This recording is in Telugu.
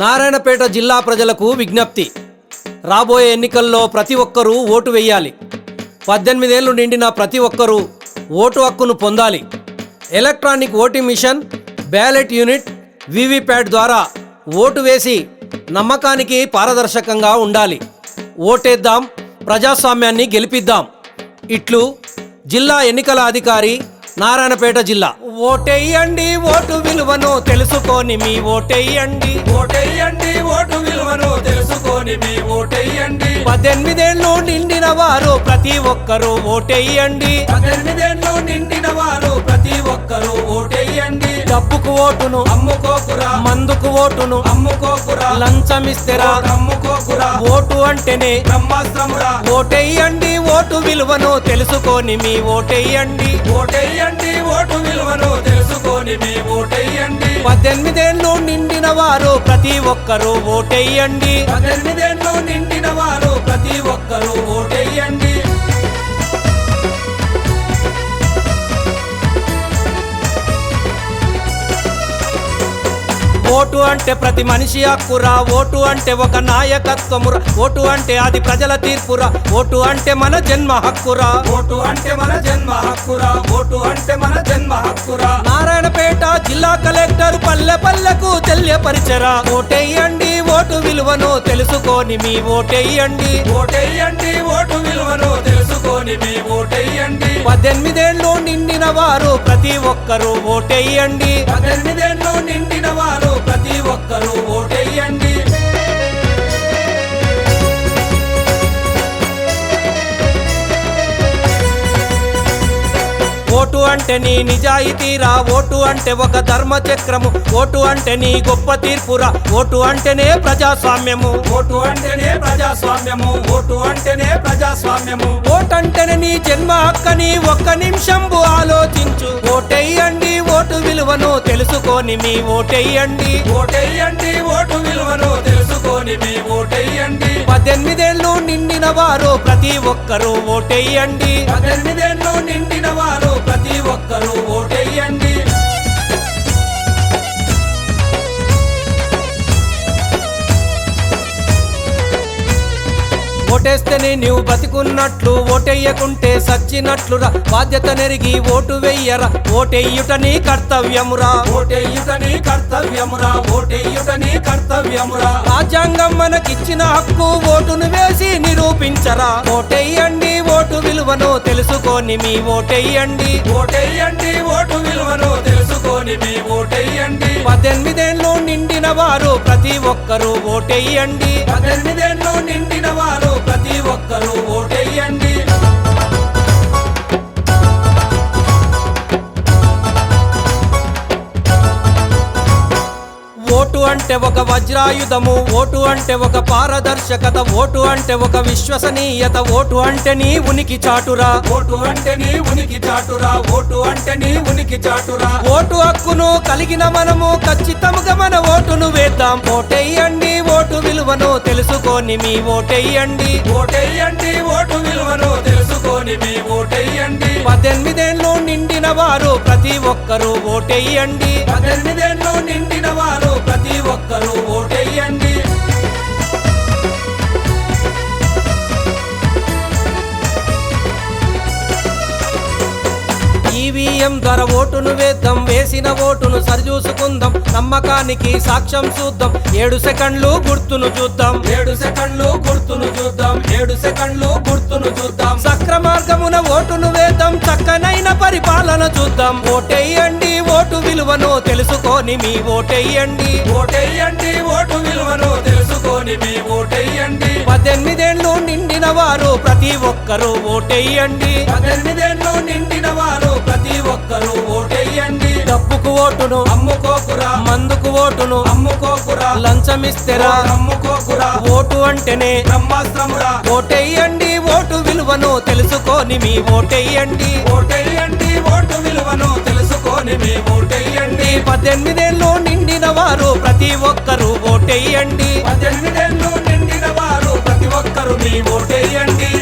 నారాయణపేట జిల్లా ప్రజలకు విజ్ఞప్తి. రాబోయే ఎన్నికల్లో ప్రతి ఒక్కరూ ఓటు వేయాలి. 18 ఏళ్లు నిండిన ప్రతి ఒక్కరూ ఓటు హక్కును పొందాలి. Electronic voting machine, ballot unit, VVPAT ద్వారా ఓటు వేసి నమ్మకానికి పారదర్శకంగా ఉండాలి. ఓటేద్దాం, ప్రజాస్వామ్యాన్ని గెలిపిద్దాం. ఇట్లు జిల్లా ఎన్నికల అధికారి, నారాయణపేట జిల్లా. ఓటేయండి, ఓటు విలువను తెలుసుకొని మీ ఓటేయండి. ఓటేయండి, ఓటు విలువను తెలుసుకొని మీ ఓటేయండి. 18 ఏళ్లు నిండిన వారు ప్రతి ఒక్కరూ ఓటేయండి. 18 ఏళ్లు నిండిన వారు ప్రతి ఒక్కరూ ఓటేయండి. డబ్బుకు ఓటును అమ్ముకోకురా, మందుకు ఓటును అమ్ముకోకురా, లంచమిస్తేరా అమ్ముకోకురా, ఓటు అంటేనే బ్రహ్మాస్త్రమురా. ఓటేయండి, ఓటు విలువను తెలుసుకొని మీ ఓటేయండి. ఓటేయండి, ఓటు విలువను తెలుసుకొని మీ ఓటేయండి. 18 ఏళ్లు నిండిన వారు ప్రతి ఒక్కరూ ఓటేయండి. 18 ఏళ్లు నిండిన వారు ప్రతి ఒక్కరూ ఓటేయండి. ఓటు అంటే ప్రతి మనిషి హక్కురా. ఓటు అంటే ఒక నాయకత్వమురా. ఓటు అంటే అది ప్రజల తీర్పురా. ఓటు అంటే మన జన్మ హక్కురా. ఓటు అంటే మన జన్మ హక్కురా. ఓటు అంటే మన జన్మ హక్కురా. నారాయణపేట జిల్లా కలెక్టర్ పల్లె పల్లెకు తెలియపరిచరా. ఓటేయండి, ఓటు విలువను తెలుసుకొని మీ ఓటేయండి. ఓటేయండి, ఓటు విలువను తెలుసుకొని మీ ఓటేయండి. 18 ఏళ్లు నిండిన వారు ప్రతి ఒక్కరూ ఓటేయండి. 18 ఏళ్లు నిండిన వారు ప్రతి ఒక్కరూ ఓటేయండి. ఓటు అంటే నీ నిజాయితీరా. ఓటు అంటే ఒక ధర్మ చక్రము. ఓటు అంటే నీ గొప్ప తీర్పురా. ఓటు అంటేనే ప్రజాస్వామ్యము. ఓటు అంటేనే ప్రజాస్వామ్యము. ఓటు అంటేనే ప్రజాస్వామ్యము. ఓటు అంటేనే నీ జన్మ హక్కని ఒక్క నిమిషం ఆలోచించు. ఓటేయండి, ఓటు విలువను తెలుసుకొని మీ ఓటేయండి. ఓటేయండి, ఓటు విలువను తెలుసుకొని మీ ఓటేయండి. 18 ఏళ్లు నిండిన వారు ప్రతి ఒక్కరూ ఓటేయండి. 18 ఏళ్లు నిండిన వారు ప్రతి ఒక్కరూ ఓటేయండి. ఓటేస్తేనే నీవు బతికున్నట్లు, ఓటేయకుంటే సచ్చినట్లురా. బాధ్యత నెరిగి ఓటు వెయ్యరా. ఓటేయుట నీ కర్తవ్యమురా. ఓటేయుట నీ కర్తవ్యమురా. ఓటేయుట నీ కర్తవ్యమురా. రాజ్యాంగం మనకిచ్చిన హక్కు. ఓటును వేసి నిరూపించరా. ఓటేయండి, ఓటు విలువను తెలుసుకొని మీ ఓటేయండి. ఓటేయండి, ఓటు విలువను తెలుసుకొని మీ ఓటేయండి. 18 ఏళ్లు నిండిన వారు ప్రతి ఒక్కరూ ఓటేయండి. 18 ఏళ్లు నిండిన వారు ప్రతి ఒక్కరూ ఓటేయండి. ఓటు అంటే ఒక వజ్రాయుధము. ఓటు అంటే ఒక పారదర్శకత. ఓటు అంటే ఒక విశ్వసనీయత. ఓటు అంటే నీ ఉనికి చాటురా. ఓటు అంటే నీ ఉనికి చాటురా. ఓటు అంటే నీ ఉనికి చాటురా. ఓటు హక్కును కలిగిన మనము ఖచ్చితంగా మన ఓటును వేద్దాం. ఓటేయండి, ఓటు విలువను తెలుసుకొని మీ ఓటేయండి. ఓటేయండి, ఓటు విలువను తెలుసుకొని మీ ఓటేయండి. 18 ఏళ్లు నిండిన వారు ప్రతి ఒక్కరూ ఓటేయండి. 18 ఏళ్లు నిండిన వారు ప్రతి ఒక్కరూ ఓటేయండి. ఈవీఎం ధర ఓటును వేద్దాం. వేసిన ఓటును సరిచూసుకుందాం. నమ్మకానికి సాక్ష్యం చూద్దాం. 7 సెకండ్లు గుర్తును చూద్దాం. 7 సెకండ్లు గుర్తును చూద్దాం. 7 సెకండ్లు గుర్తును చూద్దాం. సక్రమార్గమున ఓటును వేద్దాం. చక్కనైన పరిపాలన చూద్దాం. ఓటేయండి, ఓటు విలువను తెలుసుకొని మీ ఓటేయండి. ఓటేయండి, ఓటు విలువను తెలుసుకొని మీ ఓటేయండి. 18 ఏళ్లు నిండిన వారు ప్రతి ఒక్కరూ ఓటేయండి. 18 ఏళ్లు నిండిన వారు ప్రతి ఒక్కరూ ఓటేయండి. డబ్బుకు ఓటును అమ్ముకోకురా, మందుకు ఓటును అమ్ముకోకురా, లంచమిస్తేరా అమ్ముకోకురా, ఓటు అంటేనే బ్రహ్మాస్త్రమురా. ఓటేయండి, ఓటు విలువను తెలుసుకొని మీ ఓటేయండి. ఓటేయండి, ఓటు విలువను తెలుసుకొని మీ ఓటేయండి. 18 ఏళ్లు నిండిన వారు ప్రతి ఒక్కరూ ఓటేయండి. 18 ఏళ్లు నిండిన వారు ప్రతి ఒక్కరు మీ ఓటేయండి.